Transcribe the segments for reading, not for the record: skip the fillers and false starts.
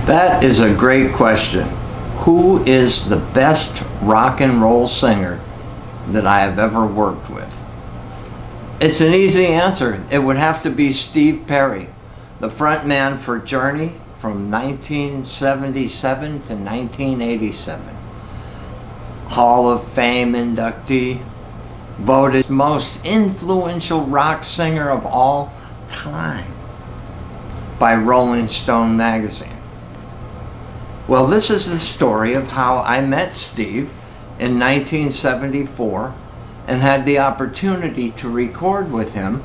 That is a great question. Who is the best rock and roll singer that I have ever worked with? It's an easy answer. It would have to be Steve Perry, the front man for Journey from 1977 to 1987. Hall of Fame inductee, voted most influential rock singer of all time by Rolling Stone magazine. Well, this is the story of how I met Steve in 1974 and had the opportunity to record with him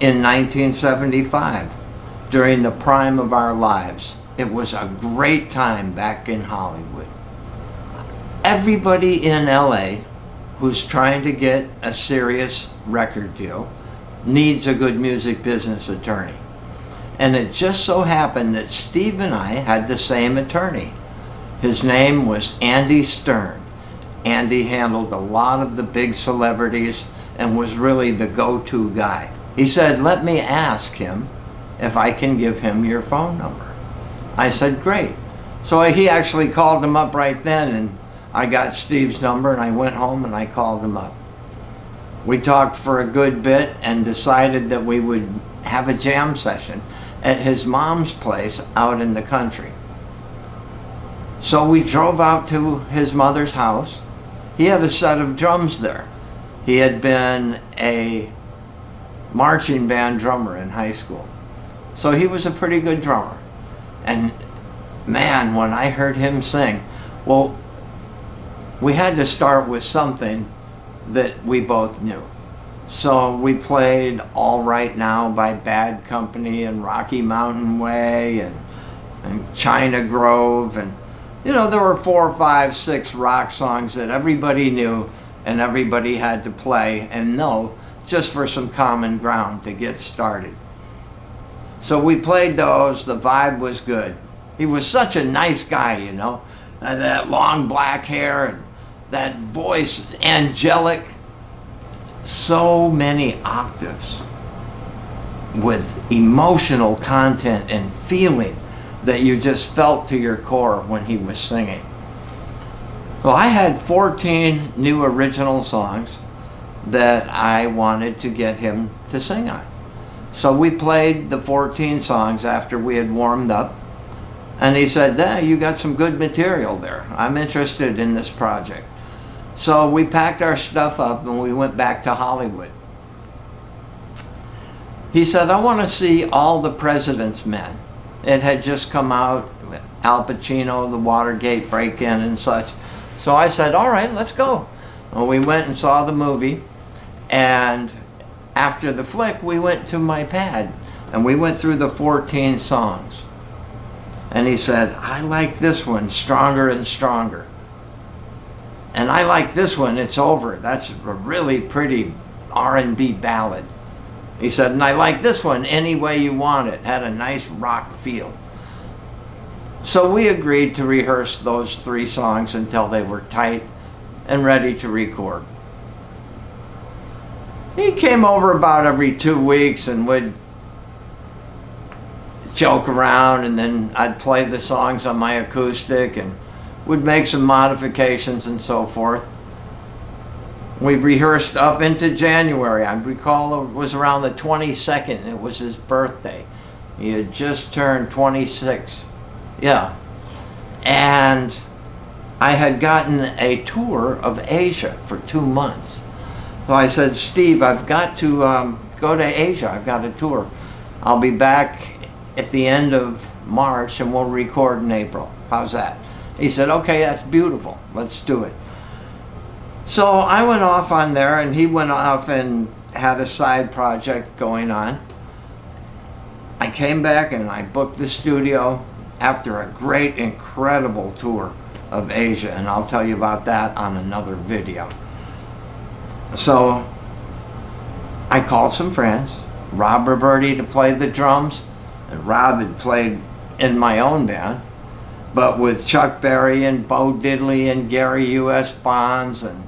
in 1975 during the prime of our lives. It was a great time back in Hollywood. Everybody in LA who's trying to get a serious record deal needs a good music business attorney. And it just so happened that Steve and I had the same attorney. His name was Andy Stern. Andy handled a lot of the big celebrities and was really the go-to guy. He said, let me ask him if I can give him your phone number. I said, great. So he actually called him up right then, and I got Steve's number, and I went home and I called him up. We talked for a good bit and decided that we would have a jam session at his mom's place out in the country. So we drove out to his mother's house. He had a set of drums there. He had been a marching band drummer in high school. So he was a pretty good drummer. And man, when I heard him sing, well, we had to start with something that we both knew. So we played All Right Now by Bad Company and Rocky Mountain Way and China Grove. And, you know, there were 4, 5, 6 rock songs that everybody knew and everybody had to play and know just for some common ground to get started. So we played those. The vibe was good. He was such a nice guy, you know. And that long black hair and that voice, angelic. So many octaves with emotional content and feeling that you just felt to your core when he was singing. Well, I had 14 new original songs that I wanted to get him to sing on. So we played the 14 songs after we had warmed up, and he said, you got some good material there. I'm interested in this project. So we packed our stuff up and we went back to Hollywood. He said, I want to see All the President's Men. It had just come out, Al Pacino, the Watergate break-in and such. So I said, all right, let's go. Well, we went and saw the movie, and after the flick, we went to my pad and we went through the 14 songs. And he said, I like this one, Stronger and Stronger. And I like this one, It's Over. That's a really pretty R&B ballad. He said, and I like this one, Any Way You Want It. Had a nice rock feel. So we agreed to rehearse those 3 songs until they were tight and ready to record. He came over about every 2 weeks and would joke around, and then I'd play the songs on my acoustic and would make some modifications and so forth. We rehearsed up into January. I recall it was around the 22nd. It was his birthday. He had just turned 26. Yeah. And I had gotten a tour of Asia for 2 months. So I said, Steve, I've got to go to Asia. I've got a tour. I'll be back at the end of March and we'll record in April. How's that? He said, okay, that's beautiful. Let's do it. So I went off on there, and he went off and had a side project going on. I came back and I booked the studio after a great, incredible tour of Asia, and I'll tell you about that on another video. So I called some friends, Rob Roberti to play the drums, and Rob had played in my own band, but with Chuck Berry and Bo Diddley and Gary U.S. Bonds, and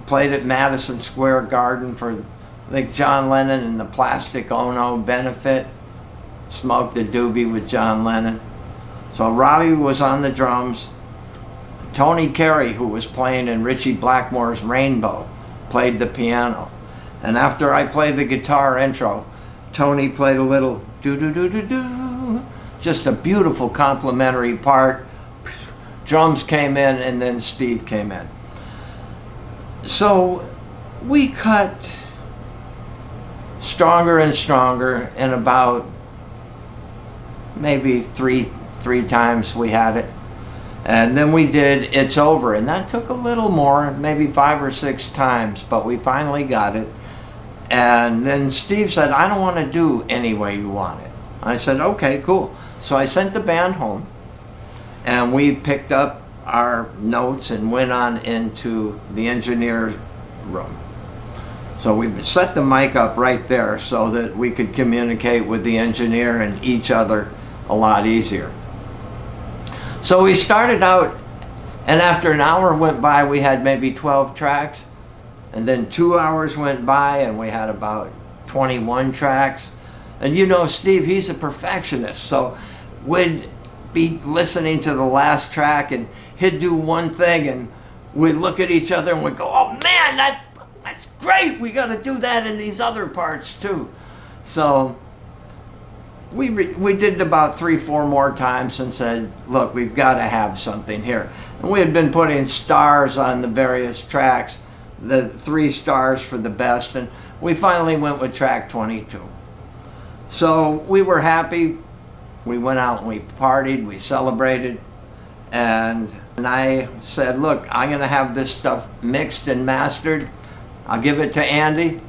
played at Madison Square Garden for like John Lennon and the Plastic Ono benefit. Smoked the doobie with John Lennon. So Robbie was on the drums. Tony Carey, who was playing in Ritchie Blackmore's Rainbow, played the piano. And after I played the guitar intro, Tony played a little do-do-do-do-do. Just a beautiful complimentary part. Drums came in, and then Steve came in. So we cut Stronger and Stronger in about maybe three times we had it. And then we did It's Over, and that took a little more, maybe 5 or 6 times, but we finally got it. And then Steve said, I don't want to do Any Way You Want It. I said, okay, cool. So I sent the band home, and we picked up our notes and went on into the engineer room. So we set the mic up right there so that we could communicate with the engineer and each other a lot easier. So we started out, and after an hour went by, we had maybe 12 tracks. And then 2 hours went by, and we had about 21 tracks. And you know Steve, he's a perfectionist. So we'd be listening to the last track, and he'd do one thing, and we'd look at each other, and we'd go, oh man, that's great. We got to do that in these other parts too. So we did it about 3-4 more times and said, look, we've got to have something here. And we had been putting stars on the various tracks, the 3 stars for the best, and we finally went with track 22. So we were happy. We went out and we partied, we celebrated, and I said, look, I'm going to have this stuff mixed and mastered. I'll give it to Andy,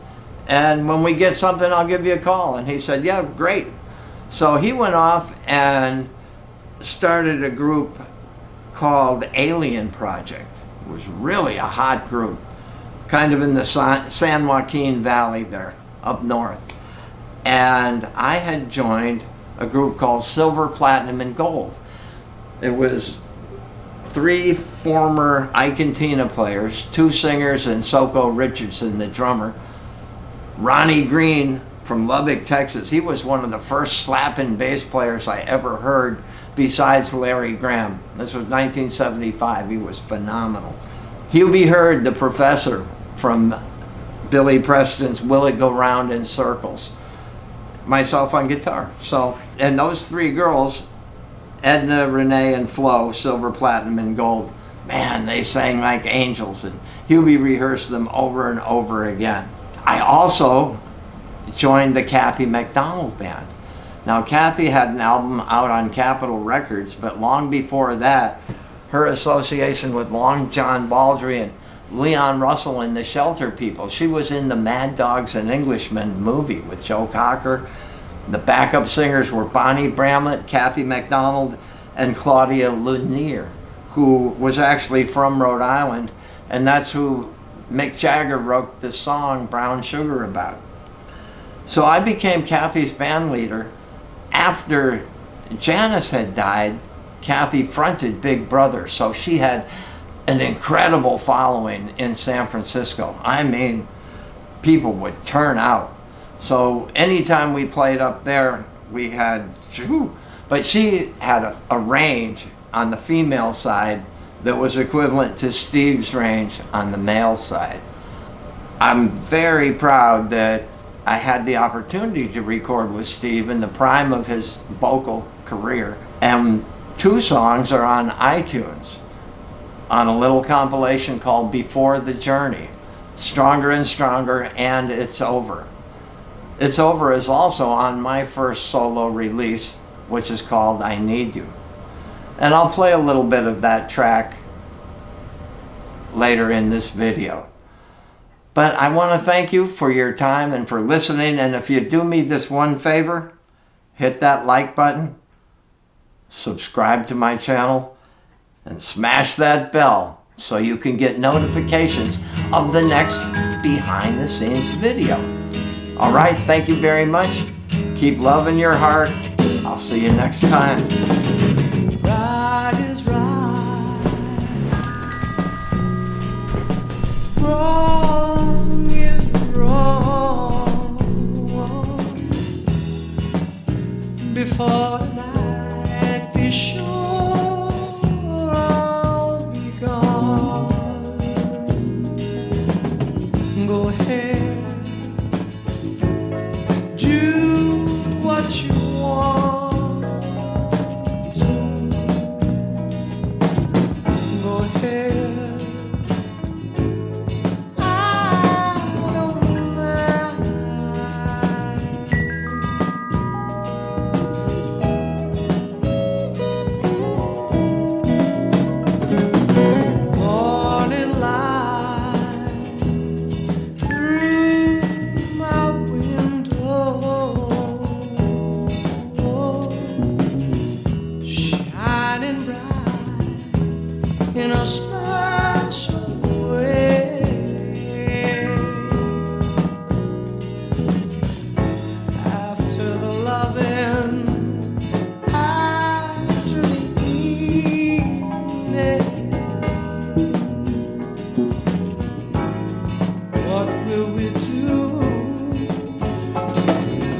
and when we get something, I'll give you a call. And he said, yeah, great. So he went off and started a group called Alien Project. It was really a hot group, kind of in the San Joaquin Valley there, up north. And I had joined a group called Silver, Platinum, and Gold. It was 3 former Ike and Tina players, 2 singers, and Soko Richardson, the drummer. Ronnie Green from Lubbock, Texas. He was one of the first slapping bass players I ever heard besides Larry Graham. This was 1975. He was phenomenal. Hubie Hurd, the professor from Billy Preston's Will It Go Round in Circles. Myself on guitar. So, and those 3 girls, Edna, Renee, and Flo, Silver, Platinum, and Gold, man, they sang like angels, and Hubie rehearsed them over and over again. I also joined the Kathy McDonald band. Now, Kathy had an album out on Capitol Records, but long before that, her association with Long John Baldry and Leon Russell and the Shelter People. She was in the Mad Dogs and Englishmen movie with Joe Cocker. The backup singers were Bonnie Bramlett, Kathy McDonald, and Claudia Lunier, who was actually from Rhode Island, and that's who Mick Jagger wrote the song Brown Sugar about. So I became Kathy's band leader. After Janice had died, Kathy fronted Big Brother, so she had an incredible following in San Francisco. I mean, people would turn out. So anytime we played up there, we had, but she had a range on the female side that was equivalent to Steve's range on the male side. I'm very proud that I had the opportunity to record with Steve in the prime of his vocal career. And 2 songs are on iTunes on a little compilation called Before the Journey, Stronger and Stronger, and It's Over. It's Over is also on my first solo release, which is called I Need You. And I'll play a little bit of that track later in this video. But I want to thank you for your time and for listening. And if you do me this one favor, hit that like button, subscribe to my channel, and smash that bell so you can get notifications of the next behind the scenes video. All right, thank you very much. Keep loving your heart. I'll see you next time. Right is right. Wrong is wrong. Before the night be sure. shining bright in a special way. After the loving, after the evening, what will we do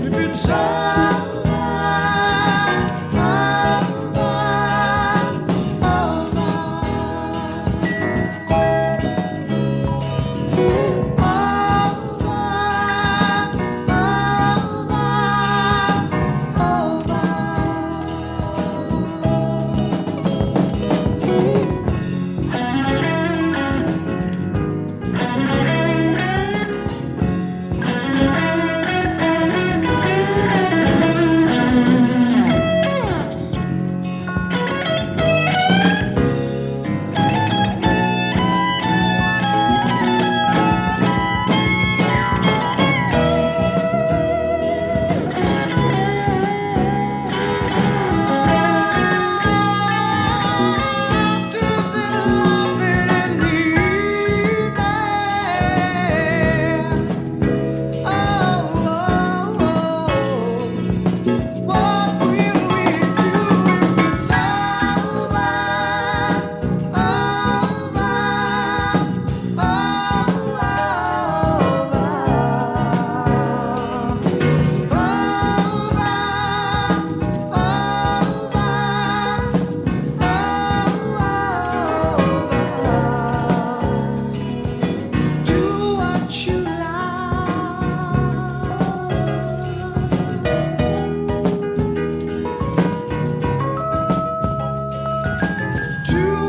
if it's all? Do